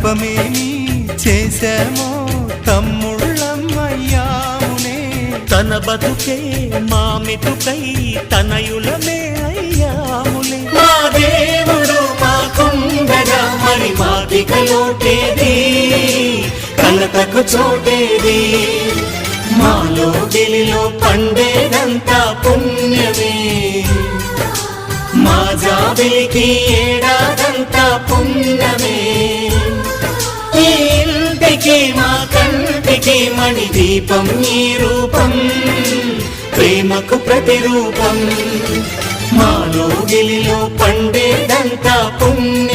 తపమేమి చేశామో తమ్ముళ్ళమ్మయ్యామునే. తన బతుకే మా మెతుకై తనయులమే అయ్యాములే. మా దేవుడు మాకుండగా మరి మాకిక లోటేది, కలతకు చోటేది. మాలో గిలిలో పండేదంతా పుణ్యమే, మా జాబిలికి ఏడాదంతా పుణ్యమే. ఈ ఇంటికి మా కంటికి మణి దీపం ఈ రూపం, ప్రేమకు ప్రతిరూపం. మాలో గిలిలో పండేదంతా పుణ్యం.